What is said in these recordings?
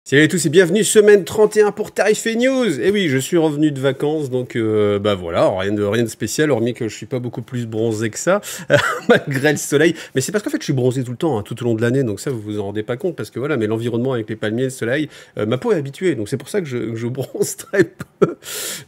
Salut à tous et bienvenue semaine 31 pour Tarif et News. Et oui, je suis revenu de vacances, donc bah voilà, rien de spécial, hormis que je suis pas beaucoup plus bronzé que ça, malgré le soleil. Mais c'est parce qu'en fait, je suis bronzé tout le temps, hein, tout au long de l'année, donc ça, vous vous en rendez pas compte, parce que voilà, mais l'environnement avec les palmiers, le soleil, ma peau est habituée, donc c'est pour ça que je bronze très peu.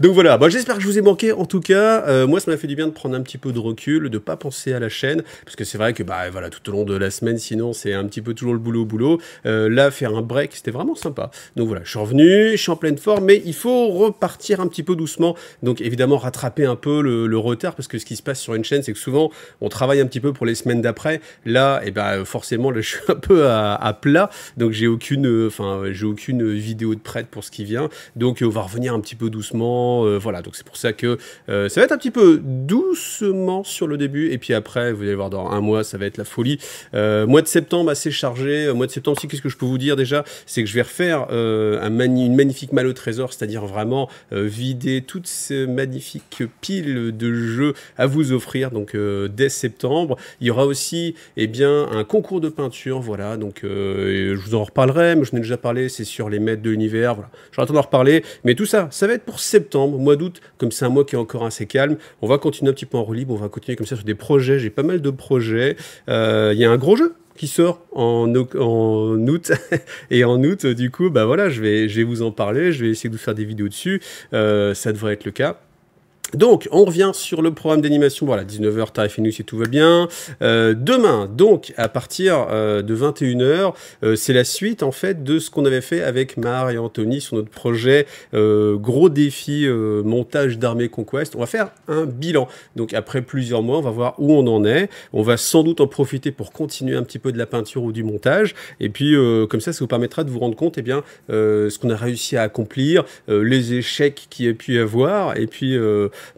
Donc voilà, bah, j'espère que je vous ai manqué, en tout cas, moi, ça m'a fait du bien de prendre un petit peu de recul, de pas penser à la chaîne, parce que c'est vrai que, bah voilà, tout au long de la semaine, sinon, c'est un petit peu toujours le boulot. Là, faire un break, c'était vraiment sympa. Donc voilà, je suis revenu, je suis en pleine forme, mais il faut repartir un petit peu doucement. Donc évidemment, rattraper un peu le retard, parce que ce qui se passe sur une chaîne, c'est que souvent, on travaille un petit peu pour les semaines d'après. Là, et ben forcément, là, je suis un peu à plat, donc j'ai aucune vidéo de prête pour ce qui vient. Donc on va revenir un petit peu doucement. Voilà, donc c'est pour ça que ça va être un petit peu doucement sur le début, et puis après, vous allez voir, dans un mois, ça va être la folie. Mois de septembre, assez chargé. Mois de septembre, si, qu'est-ce que je peux vous dire déjà? C'est que je vais refaire une magnifique malle au trésor, c'est-à-dire vraiment vider toutes ces magnifiques piles de jeux à vous offrir, donc dès septembre. Il y aura aussi un concours de peinture, voilà, donc je vous en reparlerai, mais je n'ai déjà parlé, c'est sur les maîtres de l'univers, voilà. J'aurai le temps d'en reparler, mais tout ça, ça va être pour septembre, mois d'août, comme c'est un mois qui est encore assez calme. On va continuer un petit peu en roue libre, on va continuer comme ça sur des projets, j'ai pas mal de projets. Il y a un gros jeu qui sort en août. Et en août, du coup, bah voilà, je vais vous en parler, je vais essayer de vous faire des vidéos dessus. Ça devrait être le cas. Donc, on revient sur le programme d'animation. Voilà, 19h, Tarif et News, si tout va bien. Demain, donc, à partir de 21h, c'est la suite, en fait, de ce qu'on avait fait avec Mar et Anthony sur notre projet gros défi montage d'armée Conquest. On va faire un bilan. Donc, après plusieurs mois, on va voir où on en est. On va sans doute en profiter pour continuer un petit peu de la peinture ou du montage. Et puis, comme ça vous permettra de vous rendre compte, ce qu'on a réussi à accomplir, les échecs qu'il y a pu y avoir, et puis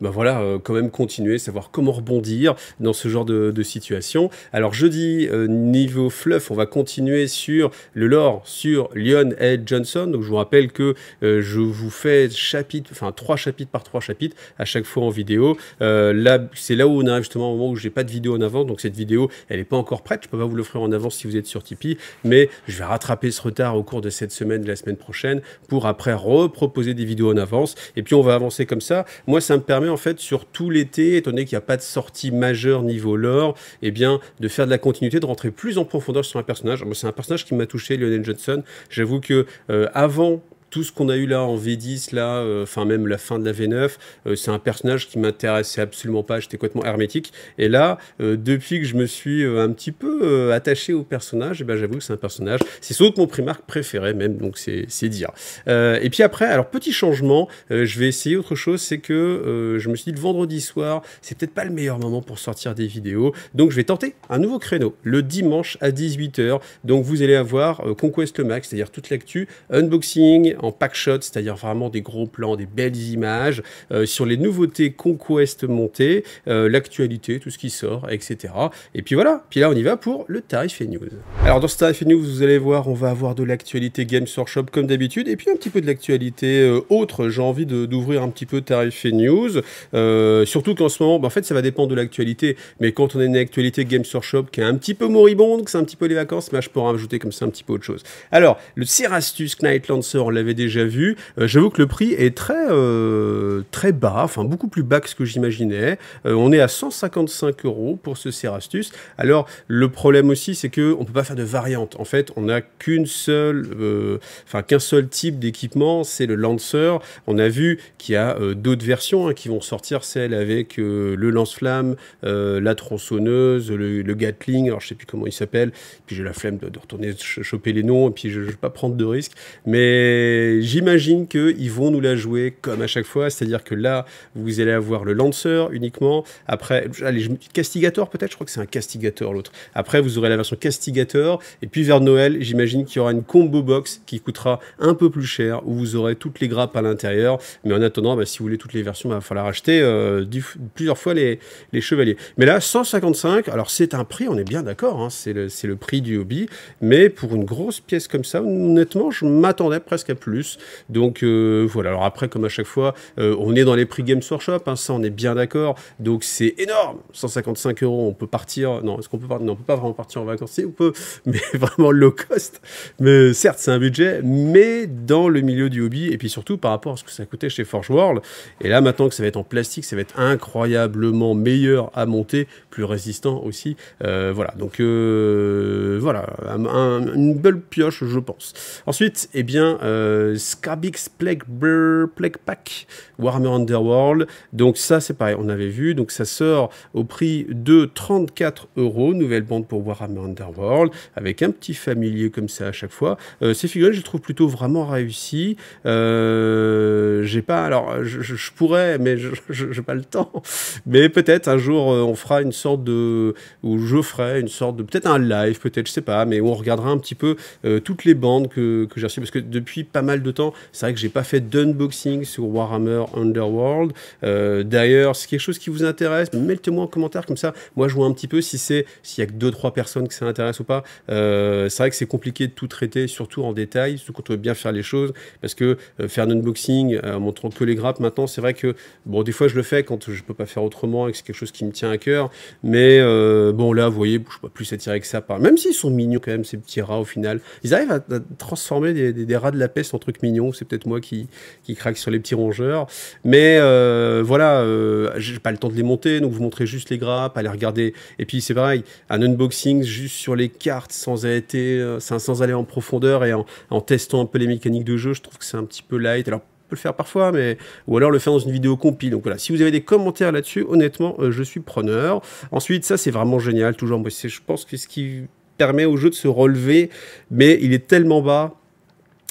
bah voilà, quand même continuer, savoir comment rebondir dans ce genre de situation. Alors jeudi, niveau fluff, on va continuer sur le lore sur Leon L. Johnson. Donc je vous rappelle que je vous fais trois chapitres par 3 chapitres à chaque fois en vidéo. Là, c'est là où on arrive justement au moment où j'ai pas de vidéo en avance. Donc cette vidéo, elle n'est pas encore prête. Je peux pas vous l'offrir en avance si vous êtes sur Tipeee, mais je vais rattraper ce retard au cours de cette semaine, de la semaine prochaine, pour après reproposer des vidéos en avance. Et puis on va avancer comme ça. Moi, ça me permet en fait sur tout l'été, étant donné qu'il n'y a pas de sortie majeure niveau lore, de faire de la continuité, de rentrer plus en profondeur sur un personnage. Moi, c'est un personnage qui m'a touché, Lionel Johnson. J'avoue que avant tout ce qu'on a eu là en V10, là, même la fin de la V9, c'est un personnage qui m'intéressait absolument pas, j'étais complètement hermétique. Et là, depuis que je me suis un petit peu attaché au personnage, j'avoue que c'est un personnage, c'est sans doute mon Primarque préféré même, donc c'est dire. Et puis après, alors petit changement, je vais essayer autre chose, c'est que je me suis dit le vendredi soir, c'est peut-être pas le meilleur moment pour sortir des vidéos, donc je vais tenter un nouveau créneau, le dimanche à 18h, donc vous allez avoir Conquest le Max, c'est-à-dire toute l'actu, unboxing, en pack shot, c'est-à-dire vraiment des gros plans, des belles images, sur les nouveautés Conquest montées, l'actualité, tout ce qui sort, etc. Et puis voilà, puis là on y va pour le Tarif et News. Alors dans ce Tarif et News, vous allez voir, on va avoir de l'actualité Games Workshop comme d'habitude, et puis un petit peu de l'actualité autre. J'ai envie d'ouvrir un petit peu Tarif et News, surtout qu'en ce moment, en fait ça va dépendre de l'actualité, mais quand on a une actualité Games Workshop qui est un petit peu moribonde, que c'est un petit peu les vacances, je peux en rajouter comme ça un petit peu autre chose. Alors, le Cerastus Knight Lancer, on l'avait déjà vu. J'avoue que le prix est très bas, enfin beaucoup plus bas que ce que j'imaginais. On est à 155 € pour ce Cerastus. Alors le problème aussi, c'est que on peut pas faire de variante. En fait, on n'a qu'un seul type d'équipement, c'est le Lancer. On a vu qu'il y a d'autres versions qui vont sortir, celle avec le lance-flamme, la tronçonneuse, le Gatling. Alors je sais plus comment il s'appelle. Puis j'ai la flemme de retourner choper les noms. Et puis je vais pas prendre de risques. Mais j'imagine qu'ils vont nous la jouer comme à chaque fois, c'est-à-dire que là, vous allez avoir le Lancer uniquement. Après, allez, Castigator peut-être, je crois que c'est un Castigator l'autre. Après, vous aurez la version Castigator. Et puis vers Noël, j'imagine qu'il y aura une combo box qui coûtera un peu plus cher, où vous aurez toutes les grappes à l'intérieur. Mais en attendant, si vous voulez toutes les versions, il va falloir acheter plusieurs fois les chevaliers. Mais là, 155, alors c'est un prix, on est bien d'accord, c'est le prix du hobby. Mais pour une grosse pièce comme ça, honnêtement, je m'attendais presque à plus. plus. Donc voilà, alors après, comme à chaque fois, on est dans les prix Games Workshop, hein, ça on est bien d'accord, donc c'est énorme, 155 €, on peut partir, non, est-ce qu'on peut partir, non, on peut pas vraiment partir en vacances, si on peut, mais vraiment low cost, mais certes c'est un budget, mais dans le milieu du hobby, et puis surtout par rapport à ce que ça coûtait chez Forge World, et là maintenant que ça va être en plastique, ça va être incroyablement meilleur à monter, plus résistant aussi, voilà, donc voilà, une belle pioche je pense. Ensuite, eh bien, Skarbix Plague Pack Warhammer Underworld, donc ça c'est pareil, on avait vu, donc ça sort au prix de 34 €, nouvelle bande pour Warhammer Underworld, avec un petit familier comme ça à chaque fois. Ces figurines, je les trouve plutôt vraiment réussies. J'ai pas, alors je pourrais, mais j'ai pas le temps. Mais peut-être un jour on fera une sorte de, ou je ferai une sorte de, peut-être un live, peut-être, je sais pas, mais où on regardera un petit peu toutes les bandes que j'ai reçues, parce que depuis pas mal de temps, c'est vrai que j'ai pas fait d'unboxing sur Warhammer Underworld. D'ailleurs, c'est quelque chose qui vous intéresse, mettez-moi en commentaire comme ça. Moi, je vois un petit peu s'il y a que 2-3 personnes que ça intéresse ou pas. C'est vrai que c'est compliqué de tout traiter, surtout en détail, surtout quand on veut bien faire les choses, parce que faire un unboxing en montrant que les grappes maintenant, c'est vrai que bon, des fois je le fais quand je peux pas faire autrement et que c'est quelque chose qui me tient à cœur. Mais bon, là, vous voyez, je suis pas plus attiré que ça par. Même s'ils sont mignons quand même, ces petits rats au final. Ils arrivent à transformer des rats de la peste en trucs mignons. C'est peut-être moi qui craque sur les petits rongeurs. Mais voilà, j'ai pas le temps de les monter, donc vous montrez juste les grappes, allez regarder. Et puis c'est pareil, un unboxing juste sur les cartes sans aller en profondeur et en testant un peu les mécaniques de jeu, je trouve que c'est un petit peu light. Alors, on peut le faire parfois, mais ou alors le faire dans une vidéo compile. Donc voilà, si vous avez des commentaires là-dessus, honnêtement, je suis preneur. Ensuite, ça c'est vraiment génial, toujours. Moi, je pense que ce qui permet au jeu de se relever, mais il est tellement bas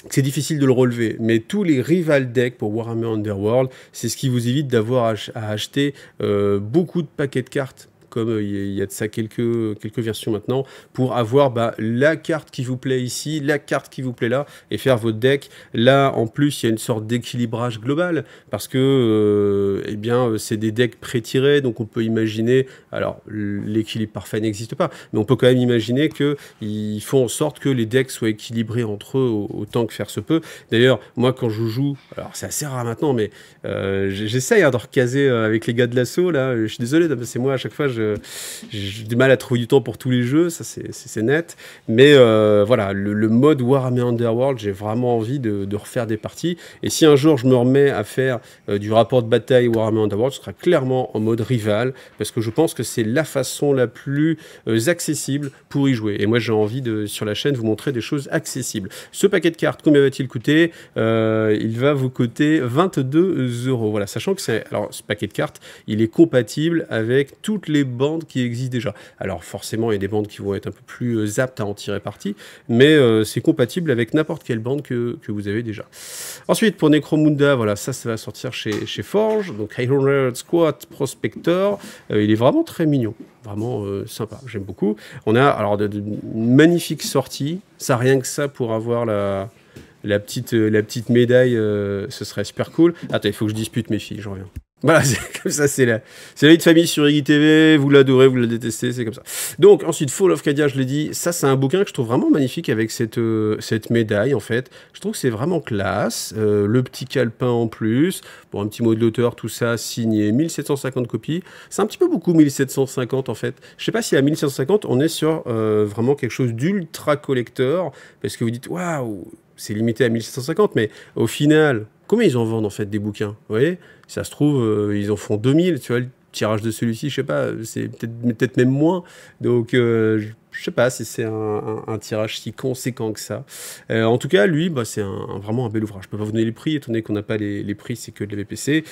c'est difficile de le relever, mais tous les rival decks pour Warhammer Underworld, c'est ce qui vous évite d'avoir à acheter beaucoup de paquets de cartes, comme il y a de ça quelques versions maintenant, pour avoir la carte qui vous plaît ici, la carte qui vous plaît là, et faire votre deck. Là, en plus, il y a une sorte d'équilibrage global, parce que eh bien, c'est des decks pré-tirés, donc on peut imaginer, alors l'équilibre parfait n'existe pas, mais on peut quand même imaginer qu'ils font en sorte que les decks soient équilibrés entre eux autant que faire se peut. D'ailleurs, moi, quand je joue, alors c'est assez rare maintenant, mais j'essaye de recaser avec les gars de l'assaut, là, je suis désolé, c'est moi, à chaque fois, j'ai du mal à trouver du temps pour tous les jeux, ça c'est net, mais voilà, le mode Warhammer Underworld, j'ai vraiment envie de refaire des parties, et si un jour je me remets à faire du rapport de bataille Warhammer Underworld, ce sera clairement en mode rival, parce que je pense que c'est la façon la plus accessible pour y jouer, et moi j'ai envie sur la chaîne, vous montrer des choses accessibles. Ce paquet de cartes, combien va-t-il coûter? Il va vous coûter 22 €, voilà, sachant que alors ce paquet de cartes, il est compatible avec toutes les bandes qui existent déjà. Alors forcément, il y a des bandes qui vont être un peu plus aptes à en tirer parti, mais c'est compatible avec n'importe quelle bande que vous avez déjà. Ensuite, pour Necromunda, voilà, ça va sortir chez Forge, donc Ironheart Squad Prospector, il est vraiment très mignon, vraiment sympa, j'aime beaucoup. On a alors de magnifiques sorties, ça rien que ça pour avoir la petite médaille, ce serait super cool. Attends, il faut que je dispute mes filles, je reviens. Voilà, c'est comme ça, c'est la vie de famille sur Iggy TV, vous l'adorez, vous la détestez, c'est comme ça. Donc, ensuite, Fall of Cadia, je l'ai dit, ça, c'est un bouquin que je trouve vraiment magnifique avec cette médaille, en fait. Je trouve que c'est vraiment classe, le petit calepin en plus, bon, un petit mot de l'auteur, tout ça, signé, 1750 copies. C'est un petit peu beaucoup, 1750, en fait. Je sais pas si à 1750, on est sur vraiment quelque chose d'ultra collector, parce que vous dites, waouh, c'est limité à 1750, mais au final, combien ils en vendent, en fait, des bouquins, vous voyez? Ça se trouve, ils en font 2000, tu vois, le tirage de celui-ci, je sais pas, c'est peut-être même moins. Donc, je sais pas si c'est un tirage si conséquent que ça. En tout cas, lui, c'est vraiment un bel ouvrage. Je peux pas vous donner les prix, étant donné qu'on n'a pas les prix, c'est que de la VPC.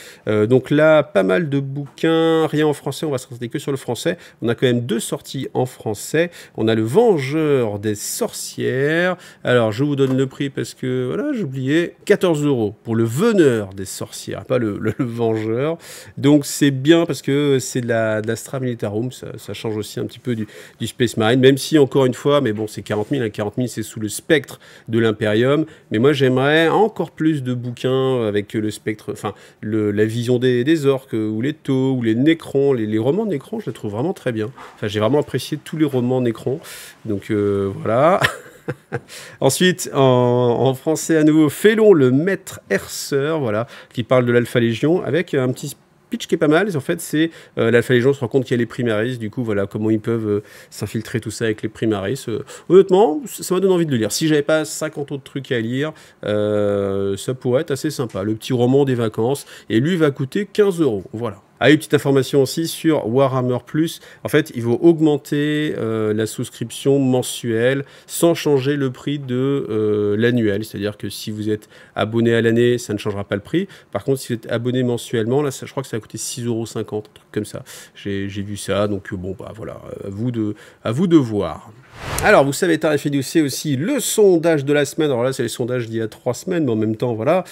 Donc là, pas mal de bouquins, rien en français, on va se concentrer que sur le français. On a quand même 2 sorties en français. On a le Vengeur des sorcières. Alors, je vous donne le prix parce que, voilà, j'ai oublié, 14 € pour le Veneur des sorcières, pas le Vengeur. Donc, c'est bien parce que c'est de l'Astra Militarum, ça change aussi un petit peu du Space Marine, même si, encore une fois, mais bon, c'est 40 000, hein, 40 000, c'est sous le spectre de l'Imperium, mais moi, j'aimerais encore plus de bouquins avec le spectre, enfin, la vision des orques, ou les taux, ou les Nécrons, les romans Nécrons, je les trouve vraiment très bien. Enfin, j'ai vraiment apprécié tous les romans Nécrons, donc voilà. Ensuite, en français à nouveau, Félon, le maître herceur, voilà, qui parle de l'Alpha Légion, avec un petit pitch qui est pas mal. En fait, c'est l'Alpha Légion se rend compte qu'il y a les primaris, du coup, voilà, comment ils peuvent s'infiltrer tout ça avec les primaris. Honnêtement, ça m'a donné envie de le lire. Si j'avais pas 50 autres trucs à lire, ça pourrait être assez sympa. Le petit roman des vacances, et lui va coûter 15 euros, voilà. Ah, une petite information aussi sur Warhammer Plus. En fait, ils vont augmenter la souscription mensuelle sans changer le prix de l'annuel. C'est-à-dire que si vous êtes abonné à l'année, ça ne changera pas le prix. Par contre, si vous êtes abonné mensuellement, là, ça, je crois que ça va coûter 6,50 €, un truc comme ça. J'ai vu ça, donc bon, bah voilà, à vous de voir. Alors, vous savez, Tarif Edu, c'est aussi le sondage de la semaine. Alors là, c'est les sondages d'il y a 3 semaines, mais en même temps, voilà.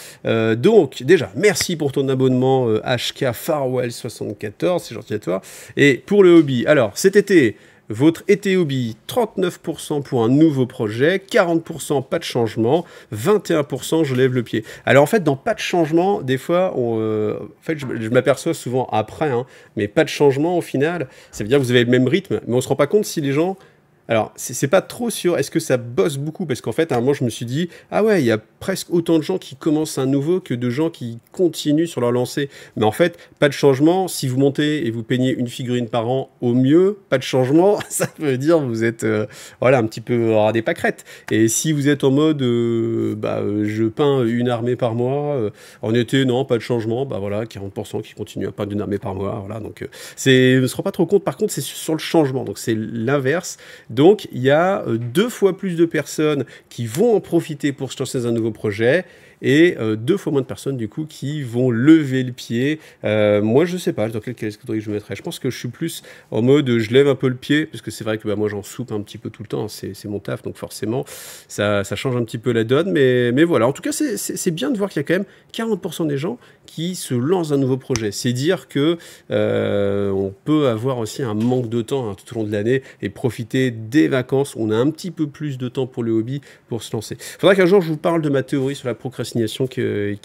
Donc, déjà, merci pour ton abonnement HK Farwell74, c'est gentil à toi. Et pour le hobby, alors, cet été, votre été hobby, 39% pour un nouveau projet, 40% pas de changement, 21% je lève le pied. Alors en fait, dans pas de changement, des fois, en fait, je m'aperçois souvent après, hein, mais pas de changement au final, ça veut dire que vous avez le même rythme, mais on se rend pas compte si les gens... Alors, c'est pas trop sûr, est-ce que ça bosse beaucoup? Parce qu'en fait, à un moment, je me suis dit, ah ouais, il y a presque autant de gens qui commencent un nouveau que de gens qui continuent sur leur lancée. Mais en fait, pas de changement. Si vous montez et vous peignez une figurine par an, au mieux, pas de changement, ça veut dire que vous êtes voilà, un petit peu ras des pâquerettes. Et si vous êtes en mode, je peins une armée par mois, en été, non, pas de changement, bah voilà, 40% qui continuent à peindre une armée par mois. Voilà, donc on ne se rend pas trop compte. Par contre, c'est sur le changement, donc c'est l'inverse. Donc, il y a 2 fois plus de personnes qui vont en profiter pour se lancer dans un nouveau projet et 2 fois moins de personnes, du coup, qui vont lever le pied. Moi, je sais pas dans quelle catégorie je me mettrais. Je pense que je suis plus en mode je lève un peu le pied, parce que c'est vrai que moi, j'en soupe un petit peu tout le temps. C'est mon taf, donc forcément, ça change un petit peu la donne. Mais voilà, en tout cas, c'est bien de voir qu'il y a quand même 40% des gens qui se lancent un nouveau projet. C'est dire que on peut avoir aussi un manque de temps tout au long de l'année et profiter des vacances. On a un petit peu plus de temps pour le hobby pour se lancer. Il faudra qu'un jour je vous parle de ma théorie sur la procrastination que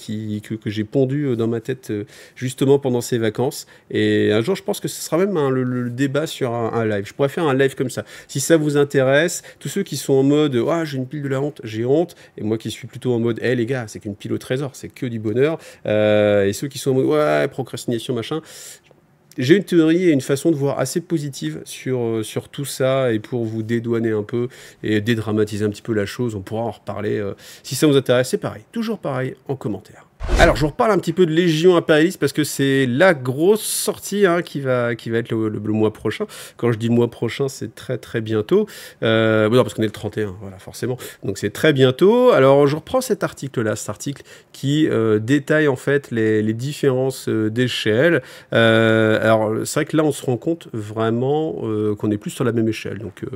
j'ai pondue dans ma tête justement pendant ces vacances. Et un jour, je pense que ce sera même le débat sur un live. Je pourrais faire un live comme ça. Si ça vous intéresse, tous ceux qui sont en mode « Ah, j'ai une pile de la honte, j'ai honte », et moi qui suis plutôt en mode « Eh les gars, c'est qu'une pile au trésor, c'est que du bonheur », et ceux qui sont en mode « Ouais, procrastination, machin », j'ai une théorie et une façon de voir assez positive sur tout ça, et pour vous dédouaner un peu et dédramatiser un petit peu la chose, on pourra en reparler. Si ça vous intéresse, c'est pareil, toujours pareil, en commentaire. Alors, je vous reparle un petit peu de Légion Impérialiste parce que c'est la grosse sortie qui va être le mois prochain. Quand je dis le mois prochain, c'est très très bientôt. Non, parce qu'on est le 31, voilà, forcément. Donc c'est très bientôt. Alors, je reprends cet article-là, cet article qui détaille en fait les différences d'échelle. Alors, c'est vrai que là, on se rend compte vraiment qu'on est plus sur la même échelle. Donc,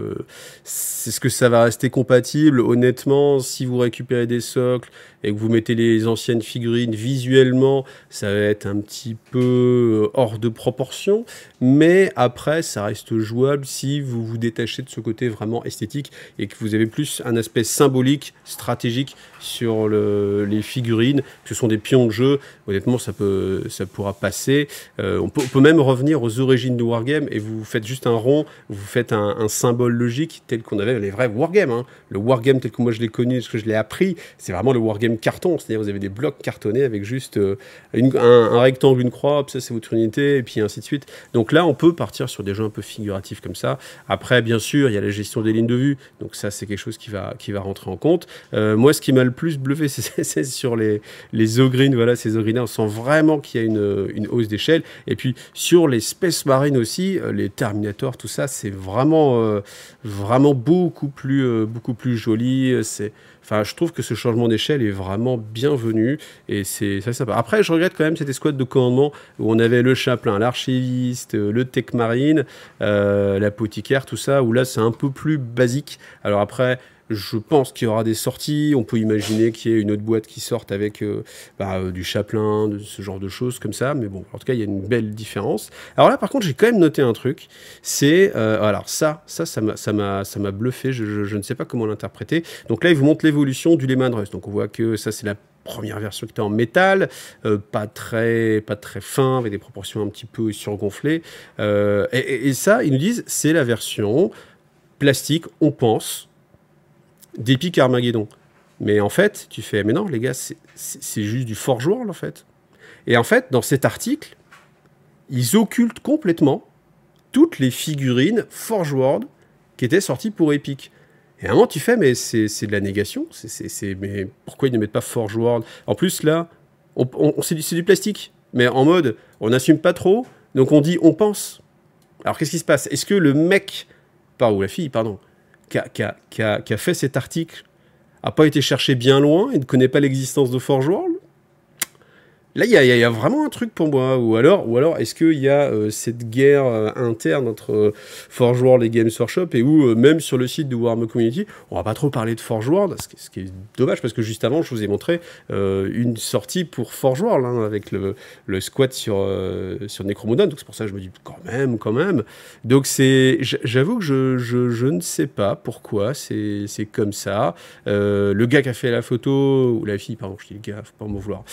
c'est ce que ça va rester compatible. Honnêtement, si vous récupérez des socles et que vous mettez les anciennes figurines, visuellement, ça va être un petit peu hors de proportion, mais après, ça reste jouable si vous vous détachez de ce côté vraiment esthétique et que vous avez plus un aspect symbolique, stratégique sur les figurines, que ce sont des pions de jeu. Honnêtement, ça pourra passer. On peut même revenir aux origines de Wargame et vous faites juste un rond, vous faites un symbole logique tel qu'on avait les vrais Wargames. Hein. Le Wargame tel que moi je l'ai connu, ce que je l'ai appris, c'est vraiment le Wargame carton, c'est-à-dire vous avez des blocs cartonnés avec juste un rectangle, une croix, ça c'est votre unité, et puis ainsi de suite. Donc là, on peut partir sur des jeux un peu figuratifs comme ça. Après, bien sûr, il y a la gestion des lignes de vue, donc ça c'est quelque chose qui va rentrer en compte. Moi, ce qui m'a le plus bluffé, c'est sur les Ogryn, voilà, ces Ogryn, on sent vraiment qu'il y a une hausse d'échelle. Et puis sur les Space Marines aussi, les Terminators, tout ça, c'est vraiment beaucoup plus joli. Enfin, je trouve que ce changement d'échelle est vraiment bienvenu et c'est ça sympa. Après, je regrette quand même cette escouade de commandement où on avait le chapelain, l'archiviste, le tech marine, l'apothicaire, tout ça, où là c'est un peu plus basique. Alors après, je pense qu'il y aura des sorties. On peut imaginer qu'il y ait une autre boîte qui sorte avec du chapelain, de ce genre de choses comme ça. Mais bon, en tout cas, il y a une belle différence. Alors là, par contre, j'ai quand même noté un truc. C'est alors ça m'a bluffé. Je ne sais pas comment l'interpréter. Donc là, il vous montre l'évolution du Lehman Russ. Donc on voit que ça, c'est la première version qui était en métal, pas très fin, avec des proportions un petit peu surgonflées. Et ça, ils nous disent, c'est la version plastique, on pense. d'Epic Armageddon. Mais en fait, tu fais, mais non, les gars, c'est juste du Forge World, en fait. Et en fait, dans cet article, ils occultent complètement toutes les figurines Forge World qui étaient sorties pour Epic. Et à un moment, tu fais, mais c'est de la négation. Mais pourquoi ils ne mettent pas Forge World? En plus, là, c'est du plastique. Mais en mode, on n'assume pas trop, donc on dit, on pense. Alors, qu'est-ce qui se passe? Est-ce que le mec, ou la fille, pardon, qui a fait cet article a pas été cherché bien loin et ne connaît pas l'existence de Forge World? Là, il y a vraiment un truc pour moi. Ou alors est-ce qu'il y a cette guerre interne entre Forge World et Games Workshop, et où, même sur le site de Warhammer Community, on va pas trop parler de Forge World, ce qui est dommage, parce que juste avant, je vous ai montré une sortie pour Forge World, hein, avec le squat sur Necromodon. Donc c'est pour ça que je me dis, quand même. Donc j'avoue que je ne sais pas pourquoi c'est comme ça. Le gars qui a fait la photo, ou la fille, pardon, je dis le gars, faut pas m'en vouloir.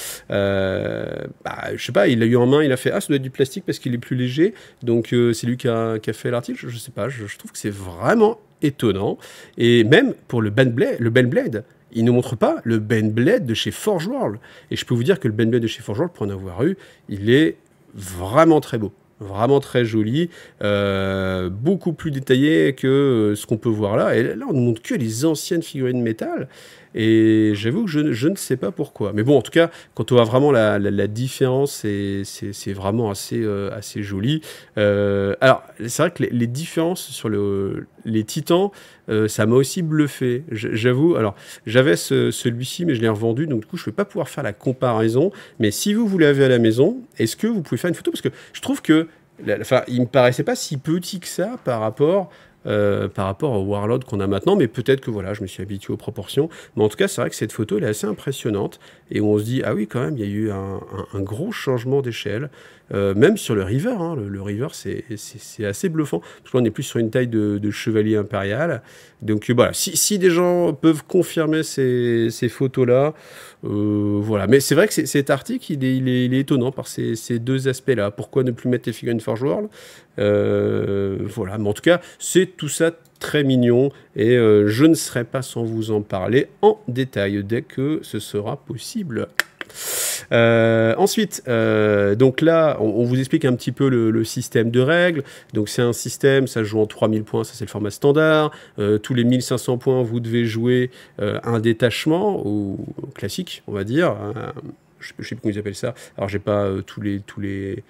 Je sais pas, il l'a eu en main, il a fait, ça doit être du plastique parce qu'il est plus léger, donc c'est lui qui a fait l'article. Je sais pas, je trouve que c'est vraiment étonnant. Et même pour le Benblade, il ne montre pas le Benblade de chez Forge World. Et je peux vous dire que le Benblade de chez Forge World, pour en avoir eu, il est vraiment très beau. Vraiment très joli, beaucoup plus détaillé que ce qu'on peut voir là. Et là, on ne montre que les anciennes figurines métal. Et j'avoue que je ne sais pas pourquoi. Mais bon, en tout cas, quand on voit vraiment la différence, c'est vraiment assez joli. Alors, c'est vrai que les différences sur les Titans, ça m'a aussi bluffé. J'avoue, alors, j'avais celui-ci, mais je l'ai revendu, donc du coup, je ne vais pas pouvoir faire la comparaison. Mais si vous l'avez à la maison, est-ce que vous pouvez faire une photo? Parce que je trouve que, il me paraissait pas si petit que ça par rapport au Warlord qu'on a maintenant, mais peut-être que voilà, je me suis habitué aux proportions. Mais en tout cas, c'est vrai que cette photo, elle est assez impressionnante, et où on se dit, ah oui, quand même, il y a eu un gros changement d'échelle, même sur le River, hein. Le River, c'est assez bluffant, parce que là, on est plus sur une taille de chevalier impérial. Donc voilà, si des gens peuvent confirmer ces photos-là, voilà. Mais c'est vrai que cet article, il est étonnant par ces deux aspects-là. Pourquoi ne plus mettre les figurines Forge World? Voilà, mais en tout cas, c'est tout ça très mignon, et je ne serai pas sans vous en parler en détail dès que ce sera possible. Ensuite, donc là, on vous explique un petit peu le système de règles. Donc c'est un système, ça joue en 3000 points, ça c'est le format standard. Tous les 1500 points, vous devez jouer un détachement, au classique, on va dire. Je sais pas comment ils appellent ça. Alors j'ai pas tous les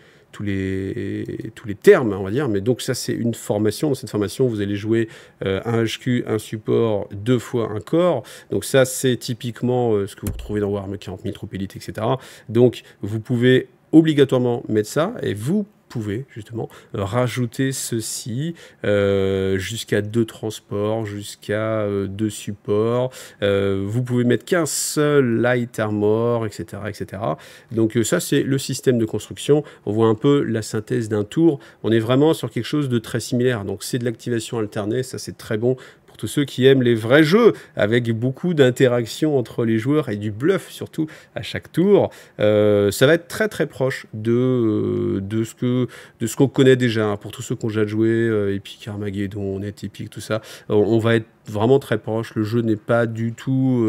termes, on va dire, mais donc ça c'est une formation. Dans cette formation, vous allez jouer un HQ, un support, 2 fois un corps. Donc ça c'est typiquement ce que vous retrouvez dans Warhammer 40 000 troupes élites, etc. Donc vous pouvez obligatoirement mettre ça, et vous pouvez justement rajouter ceci jusqu'à 2 transports, jusqu'à 2 supports. Vous pouvez mettre qu'un seul light armor, etc., etc. Donc ça, c'est le système de construction. On voit un peu la synthèse d'un tour. On est vraiment sur quelque chose de très similaire. Donc c'est de l'activation alternée, ça c'est très bon pour tous ceux qui aiment les vrais jeux, avec beaucoup d'interactions entre les joueurs et du bluff surtout à chaque tour. Ça va être très très proche de ce qu'on connaît déjà, hein. Pour tous ceux qui ont déjà joué Epic Armageddon, Net Epic, tout ça, on va être vraiment très proche. Le jeu n'est pas du tout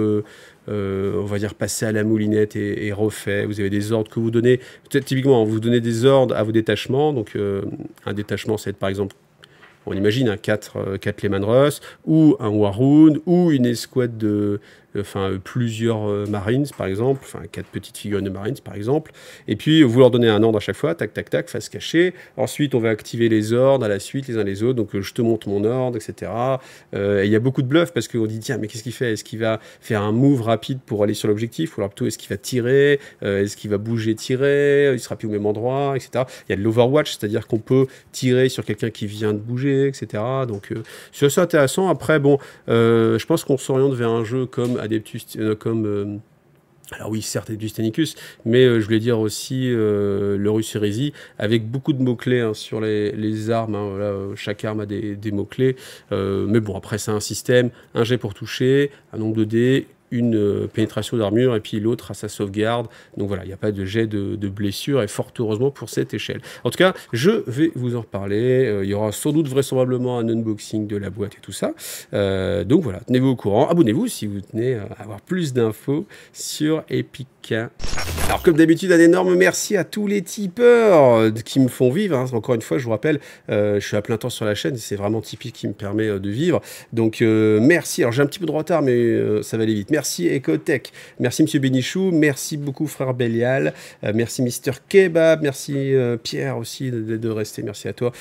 on va dire passé à la moulinette et refait. Vous avez des ordres que vous donnez, typiquement vous donnez des ordres à vos détachements. Donc un détachement, c'est par exemple, on imagine un 4 Lehman Russ, ou un Warhound, ou une escouade de plusieurs Marines, par exemple, 4 petites figurines de Marines, par exemple. Et puis, vous leur donnez un ordre à chaque fois, tac, tac, tac, face cachée. Ensuite, on va activer les ordres à la suite, les uns les autres. Donc, je te montre mon ordre, etc. Et il y a beaucoup de bluff, parce qu'on dit, tiens, mais qu'est-ce qu'il fait? Est-ce qu'il va faire un move rapide pour aller sur l'objectif? Ou alors plutôt, est-ce qu'il va tirer? Est-ce qu'il va bouger, tirer? Il sera plus au même endroit, etc. Il y a de l'Overwatch, c'est-à-dire qu'on peut tirer sur quelqu'un qui vient de bouger, etc. Donc, c'est assez intéressant. Après, bon, je pense qu'on s'oriente vers un jeu comme Adeptus, alors oui, certes, Adeptus Technicus, mais je voulais dire aussi l'Horus Heresy, avec beaucoup de mots-clés, hein, sur les armes, hein, voilà, chaque arme a des mots-clés, mais bon, après c'est un système, un jet pour toucher, un nombre de dés, une pénétration d'armure et puis l'autre a sa sauvegarde. Donc voilà, il n'y a pas de jet de blessure et fort heureusement pour cette échelle. En tout cas, je vais vous en reparler. Il y aura sans doute vraisemblablement un unboxing de la boîte et tout ça. Donc voilà, tenez-vous au courant. Abonnez-vous si vous tenez à avoir plus d'infos sur Epic. Alors comme d'habitude, un énorme merci à tous les tipeurs qui me font vivre. Hein. Encore une fois, je vous rappelle, je suis à plein temps sur la chaîne. C'est vraiment Tipeee qui me permet de vivre. Donc merci. Alors j'ai un petit peu de retard, mais ça va aller vite. Merci Ecotech. Merci Monsieur Bénichou. Merci beaucoup Frère Bélial. Merci Mister Kebab. Merci Pierre aussi de rester. Merci à toi.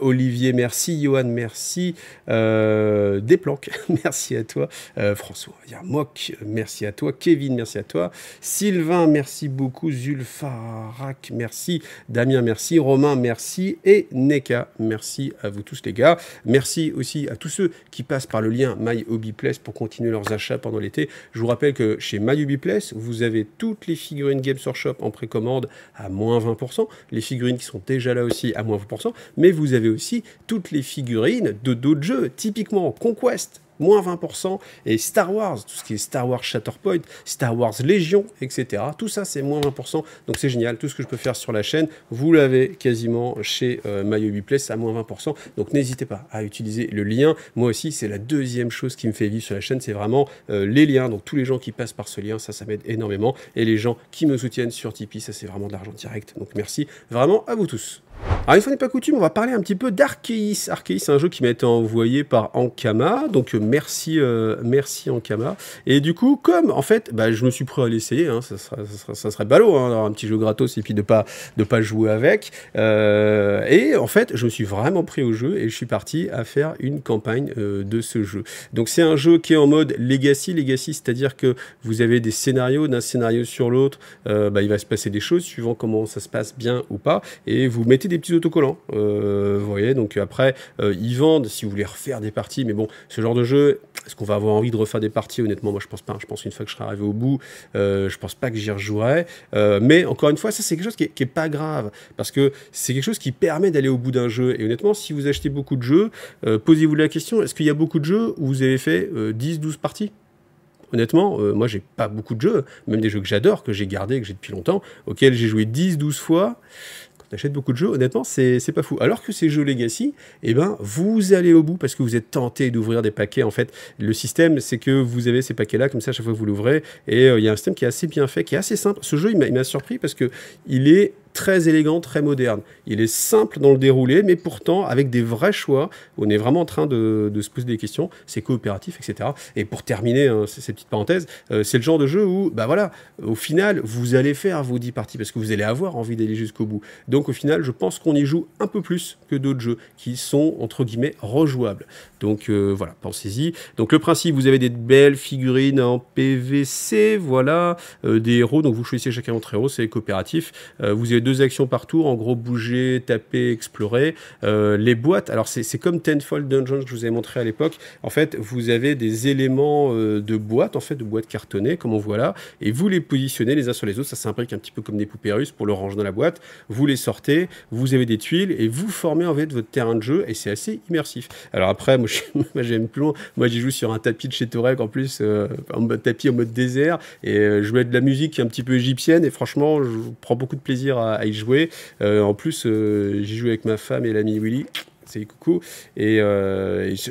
Olivier, merci. Johan, merci. Desplanques, merci à toi. François Yarmoc, merci à toi. Kevin, merci à toi. Sylvain, merci beaucoup. Zulfarak, merci. Damien, merci. Romain, merci. Et Neka, merci à vous tous les gars. Merci aussi à tous ceux qui passent par le lien My Hobby Place pour continuer leurs achats pendant l'été. Je vous rappelle que chez My Hobby Place, vous avez toutes les figurines Games Workshop en précommande à moins 20%. Les figurines qui sont déjà là aussi à moins 20%. Mais vous avez aussi toutes les figurines de d'autres jeux, typiquement Conquest, moins 20%, et Star Wars, tout ce qui est Star Wars Shatterpoint, Star Wars Légion, etc. Tout ça, c'est moins 20%, donc c'est génial. Tout ce que je peux faire sur la chaîne, vous l'avez quasiment chez My Hobby Place à moins 20%, donc n'hésitez pas à utiliser le lien. Moi aussi, c'est la deuxième chose qui me fait vivre sur la chaîne, c'est vraiment les liens. Donc tous les gens qui passent par ce lien, ça m'aide énormément, et les gens qui me soutiennent sur Tipeee, ça c'est vraiment de l'argent direct. Donc merci vraiment à vous tous. Alors, une fois n'est pas coutume, on va parler un petit peu d'Arceus. Arceus, c'est un jeu qui m'a été envoyé par Ankama, donc merci Ankama. Et du coup, comme en fait, je me suis prêt à l'essayer, hein, ça serait ballot, hein, d'avoir un petit jeu gratos et puis de pas jouer avec. Et en fait, je me suis vraiment pris au jeu et je suis parti à faire une campagne de ce jeu. Donc c'est un jeu qui est en mode Legacy, c'est-à-dire que vous avez des scénarios, d'un scénario sur l'autre, il va se passer des choses suivant comment ça se passe bien ou pas, et vous mettez des petits autocollants, vous voyez, donc après ils vendent si vous voulez refaire des parties, mais bon, ce genre de jeu, est-ce qu'on va avoir envie de refaire des parties? Honnêtement, moi je pense pas, je pense une fois que je serai arrivé au bout, je pense pas que j'y rejouerai, mais encore une fois, ça c'est quelque chose qui est pas grave, parce que c'est quelque chose qui permet d'aller au bout d'un jeu, et honnêtement, si vous achetez beaucoup de jeux, posez-vous la question, est-ce qu'il y a beaucoup de jeux où vous avez fait 10-12 parties? Honnêtement, moi j'ai pas beaucoup de jeux, même des jeux que j'adore, que j'ai gardés, que j'ai depuis longtemps, auxquels j'ai joué 10-12 fois. T'achètes beaucoup de jeux, honnêtement, c'est pas fou. Alors que ces jeux Legacy, vous allez au bout parce que vous êtes tenté d'ouvrir des paquets. En fait, le système, c'est que vous avez ces paquets-là, comme ça, à chaque fois que vous l'ouvrez, et il y a un système qui est assez bien fait, qui est assez simple. Ce jeu, il m'a surpris parce que il est très élégant, très moderne. Il est simple dans le déroulé, mais pourtant avec des vrais choix. On est vraiment en train de se poser des questions. C'est coopératif, etc. Et pour terminer ces petites parenthèses, c'est le genre de jeu où, au final, vous allez faire vos 10 parties parce que vous allez avoir envie d'aller jusqu'au bout. Donc au final, je pense qu'on y joue un peu plus que d'autres jeux qui sont, entre guillemets, rejouables. Donc voilà, pensez-y. Donc le principe, vous avez des belles figurines en PVC, voilà, des héros. Donc vous choisissez chacun votre héros, c'est coopératif. Vous avez 2 actions par tour, en gros bouger, taper, explorer. Les boîtes, alors c'est comme Tenfold Dungeons que je vous ai montré à l'époque. En fait, vous avez des éléments de boîtes, en fait, de boîtes cartonnées, comme on voit là, et vous les positionnez les uns sur les autres. Ça s'imbrique un petit peu comme des poupées russes pour le ranger dans la boîte. Vous les sortez, vous avez des tuiles et vous formez en fait votre terrain de jeu et c'est assez immersif. Alors après, moi j'aime plus loin. Moi j'y joue sur un tapis de chez Torek en plus, en mode tapis en mode désert et je mets de la musique qui est un petit peu égyptienne et franchement, je prends beaucoup de plaisir à y jouer. En plus, j'y joue avec ma femme et l'ami Willy. C'est coucou, et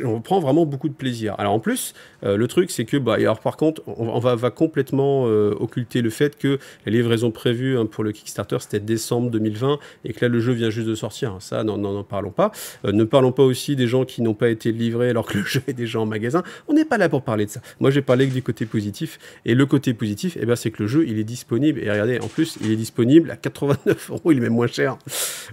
on prend vraiment beaucoup de plaisir. Alors en plus, le truc c'est que, alors par contre, on va complètement occulter le fait que la livraison prévue pour le Kickstarter c'était décembre 2020 et que là le jeu vient juste de sortir. Ça, n'en parlons pas. Ne parlons pas aussi des gens qui n'ont pas été livrés alors que le jeu est déjà en magasin. On n'est pas là pour parler de ça. Moi j'ai parlé que du côté positif, et le côté positif, c'est que le jeu il est disponible, et regardez, en plus il est disponible à 89 €, il est même moins cher.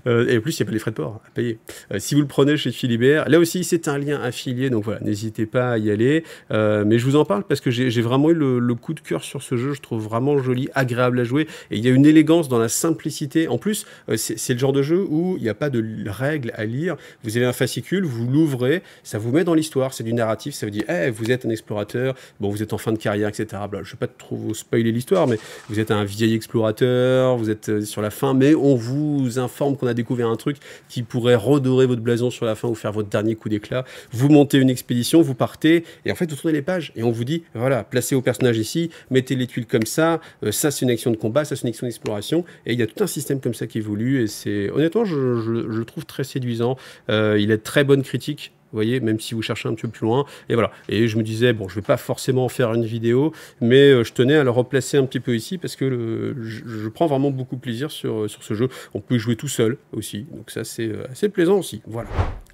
Et en plus il n'y a pas les frais de port à payer. Si vous le prenez chez Philibert, là aussi c'est un lien affilié, donc voilà, n'hésitez pas à y aller, mais je vous en parle parce que j'ai vraiment eu le coup de cœur sur ce jeu. Je trouve vraiment joli, agréable à jouer, et il y a une élégance dans la simplicité. En plus, c'est le genre de jeu où il n'y a pas de règles à lire. Vous avez un fascicule, vous l'ouvrez, ça vous met dans l'histoire, c'est du narratif, ça vous dit vous êtes un explorateur, bon, vous êtes en fin de carrière, etc. Je ne vais pas trop vous spoiler l'histoire, mais vous êtes un vieil explorateur, vous êtes sur la fin, mais on vous informe qu'on a découvert un truc qui pourrait redorer votre blason livraison sur la fin ou faire votre dernier coup d'éclat. Vous montez une expédition, vous partez et en fait vous tournez les pages et on vous dit voilà, placez vos personnages ici, mettez les tuiles comme ça, ça c'est une action de combat, ça c'est une action d'exploration et il y a tout un système comme ça qui évolue et c'est honnêtement je le trouve très séduisant. Il a de très bonnes critiques. Vous voyez, même si vous cherchez un petit peu plus loin. Et voilà. Et je me disais, bon, je vais pas forcément en faire une vidéo, mais je tenais à le replacer un petit peu ici parce que je prends vraiment beaucoup de plaisir sur ce jeu. On peut y jouer tout seul aussi. Donc ça, c'est assez plaisant aussi. Voilà.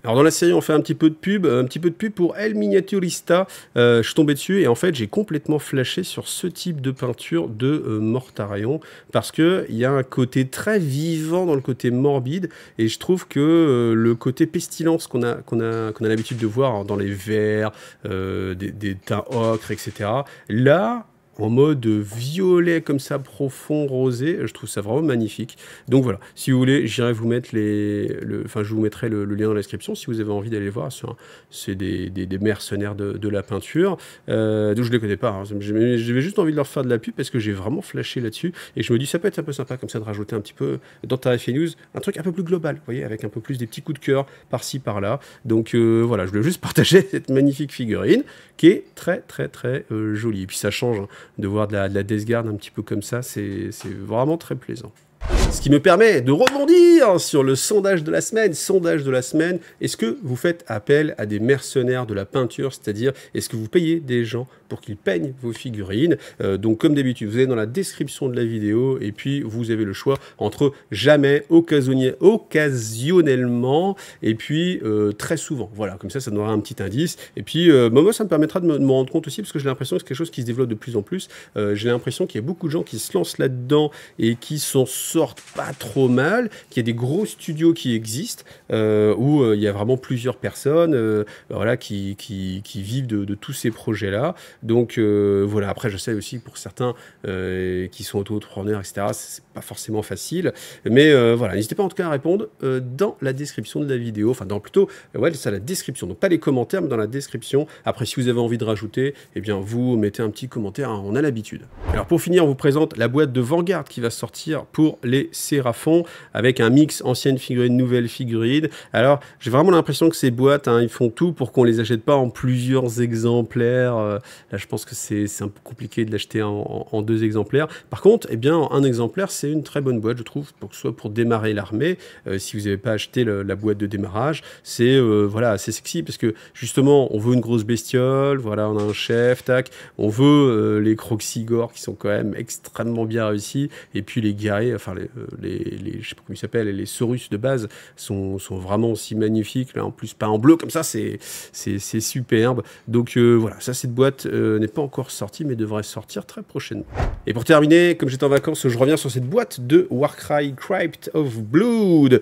Alors dans la série, on fait un petit peu de pub pour El Miniaturista. Je suis tombé dessus et en fait, j'ai complètement flashé sur ce type de peinture de Mortarion parce que il y a un côté très vivant dans le côté morbide et je trouve que le côté pestilence qu'on a l'habitude de voir dans les verres, des teints ocre, etc. Là, en mode violet comme ça, profond, rosé, je trouve ça vraiment magnifique. Donc voilà, si vous voulez, j'irai vous mettre je vous mettrai le lien dans la description si vous avez envie d'aller voir. C'est des mercenaires de la peinture. Donc je les connais pas, hein. J'avais juste envie de leur faire de la pub parce que j'ai vraiment flashé là-dessus. Et je me dis, ça peut être un peu sympa comme ça de rajouter un petit peu dans Tarif News, un truc un peu plus global, vous voyez, avec un peu plus des petits coups de cœur par-ci, par-là. Donc voilà, je voulais juste partager cette magnifique figurine qui est très, très, très jolie. Et puis ça change, hein, de voir de la Death Guard un petit peu comme ça, c'est vraiment très plaisant. Ce qui me permet de rebondir sur le sondage de la semaine. Sondage de la semaine, est-ce que vous faites appel à des mercenaires de la peinture, c'est-à-dire est-ce que vous payez des gens pour qu'ils peignent vos figurines? Donc comme d'habitude, vous allez dans la description de la vidéo et puis vous avez le choix entre jamais, occasionnellement et puis très souvent. Voilà, comme ça donnera un petit indice. Et puis moi, ça me permettra de me rendre compte aussi parce que j'ai l'impression que c'est quelque chose qui se développe de plus en plus. J'ai l'impression qu'il y a beaucoup de gens qui se lancent là-dedans et qui s'en sortent pas trop mal, qu'il y a des gros studios qui existent où il y a vraiment plusieurs personnes voilà, qui vivent de tous ces projets-là. Donc voilà, après je sais aussi pour certains qui sont auto-entrepreneurs, etc., c'est pas forcément facile. Mais voilà, n'hésitez pas en tout cas à répondre dans la description de la vidéo, enfin plutôt, ouais, c'est la description, donc pas les commentaires, mais dans la description. Après, si vous avez envie de rajouter, eh bien vous mettez un petit commentaire, hein, on a l'habitude. Alors pour finir, on vous présente la boîte de Vanguard qui va sortir pour les Séraphons, avec un mix ancienne figurine, nouvelle figurine. Alors, j'ai vraiment l'impression que ces boîtes, hein, ils font tout pour qu'on les achète pas en plusieurs exemplaires. Là, je pense que c'est un peu compliqué de l'acheter en 2 exemplaires. Par contre, eh bien, un exemplaire, c'est une très bonne boîte, je trouve, soit pour démarrer l'armée. Si vous n'avez pas acheté la boîte de démarrage, c'est voilà, assez sexy parce que justement, on veut une grosse bestiole, voilà, on a un chef, tac. On veut les croxigores qui sont quand même extrêmement bien réussis. Et puis les guerriers, enfin je sais pas comment ils s'appellent, les Saurus de base sont vraiment aussi magnifiques. Là, en plus, pas en bleu comme ça, c'est superbe. Donc voilà, ça, cette boîte n'est pas encore sortie, mais devrait sortir très prochainement. Et pour terminer, comme j'étais en vacances, je reviens sur cette boîte de Warcry Crypt of Blood.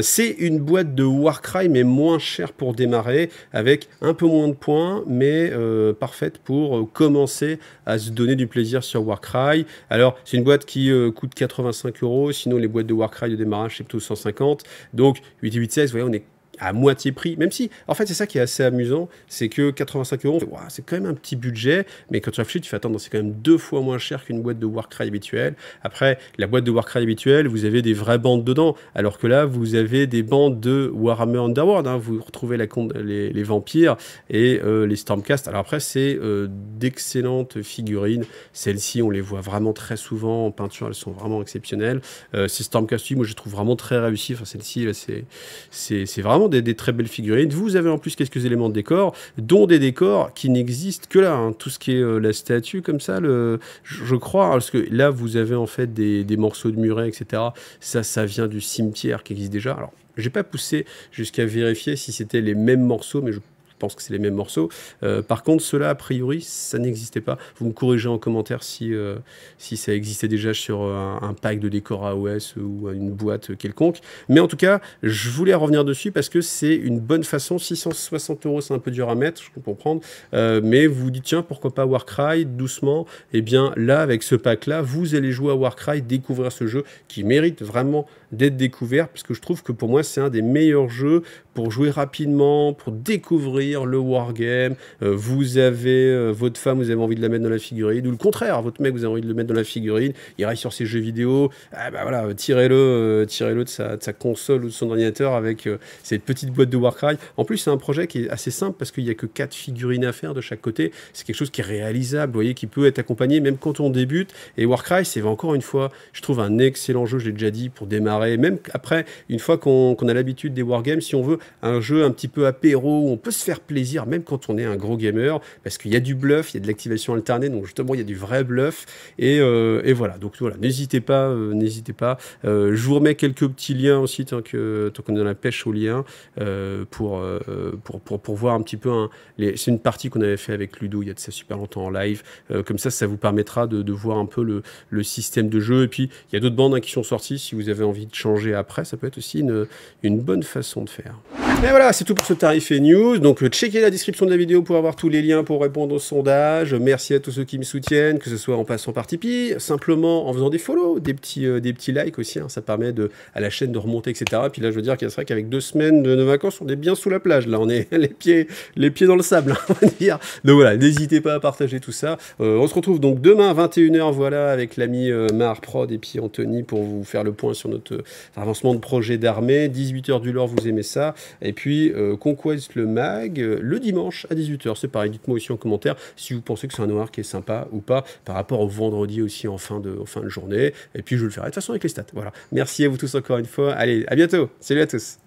C'est une boîte de Warcry, mais moins chère pour démarrer, avec un peu moins de points, mais parfaite pour commencer à se donner du plaisir sur Warcry. Alors, c'est une boîte qui coûte 85 €, sinon les boîtes de Warcry de démarrage, c'est plutôt 150. Donc, 8 et 8, 16, vous voyez, on est à moitié prix, même si, en fait, c'est ça qui est assez amusant, c'est que 85 €, wow, c'est quand même un petit budget, mais quand tu réfléchis, tu fais attendre, c'est quand même 2 fois moins cher qu'une boîte de Warcry habituelle. Après, la boîte de Warcry habituelle, vous avez des vraies bandes dedans, alors que là, vous avez des bandes de Warhammer Underworld, hein, vous retrouvez les vampires et les Stormcast. Alors après, c'est d'excellentes figurines, celles-ci, on les voit vraiment très souvent en peinture, elles sont vraiment exceptionnelles. Ces Stormcast, moi, je les trouve vraiment très réussis, enfin, celle-ci, c'est vraiment des très belles figurines. Vous avez en plus quelques éléments de décor, dont des décors qui n'existent que là. Hein. Tout ce qui est la statue comme ça, je crois, parce que là, vous avez en fait des morceaux de muret, etc. Ça vient du cimetière qui existe déjà. Alors, j'ai pas poussé jusqu'à vérifier si c'était les mêmes morceaux, mais je pense que c'est les mêmes morceaux. Par contre, ceux-là, a priori, ça n'existait pas. Vous me corrigez en commentaire si ça existait déjà sur un pack de décor AOS ou une boîte quelconque. Mais en tout cas, je voulais revenir dessus parce que c'est une bonne façon. 660 €, c'est un peu dur à mettre, je peux comprendre. Mais vous vous dites, tiens, pourquoi pas Warcry, doucement. Eh bien, là, avec ce pack-là, vous allez jouer à Warcry, découvrir ce jeu qui mérite vraiment d'être découvert parce que je trouve que pour moi, c'est un des meilleurs jeux pour jouer rapidement, pour découvrir découvrir le wargame, vous avez votre femme, vous avez envie de la mettre dans la figurine, ou le contraire, votre mec, vous avez envie de le mettre dans la figurine, il reste sur ses jeux vidéo, ah bah voilà, tirez-le de sa console ou de son ordinateur avec cette petite boîte de Warcry. En plus, c'est un projet qui est assez simple parce qu'il n'y a que 4 figurines à faire de chaque côté. C'est quelque chose qui est réalisable, vous voyez, qui peut être accompagné même quand on débute. Et Warcry, c'est encore une fois, je trouve un excellent jeu, je l'ai déjà dit, pour démarrer. Même après, une fois qu'on a l'habitude des wargames, si on veut un jeu un petit peu apéro, où on peut se faire plaisir, même quand on est un gros gamer, parce qu'il y a du bluff, il y a de l'activation alternée, donc justement, il y a du vrai bluff. Et voilà, donc voilà, n'hésitez pas, n'hésitez pas. Je vous remets quelques petits liens aussi, tant qu'on est dans la pêche aux liens, pour voir un petit peu. C'est une partie qu'on avait fait avec Ludo il y a de ça super longtemps en live. Comme ça vous permettra de voir un peu le système de jeu. Et puis, il y a d'autres bandes qui sont sorties. Si vous avez envie de changer après, ça peut être aussi une bonne façon de faire. Et voilà, c'est tout pour ce tarif et news. Donc, checkez la description de la vidéo pour avoir tous les liens pour répondre au sondage. Merci à tous ceux qui me soutiennent, que ce soit en passant par Tipeee, simplement en faisant des follow, des petits likes aussi. Hein, ça permet à la chaîne de remonter, etc. Puis là, je veux dire qu'il serait qu'avec 2 semaines de vacances, on est bien sous la plage. Là, on est les pieds dans le sable, hein, on va dire. Donc voilà, n'hésitez pas à partager tout ça. On se retrouve donc demain à 21h, voilà, avec l'ami Mar Prod et puis Anthony pour vous faire le point sur notre avancement de projet d'armée. 18h du lore, vous aimez ça. Et puis, Conquest le mag, le dimanche à 18h. C'est pareil, dites-moi aussi en commentaire si vous pensez que c'est un noir qui est sympa ou pas, par rapport au vendredi aussi en fin de journée. Et puis, je le ferai de toute façon avec les stats. Voilà. Merci à vous tous encore une fois. Allez, à bientôt. Salut à tous.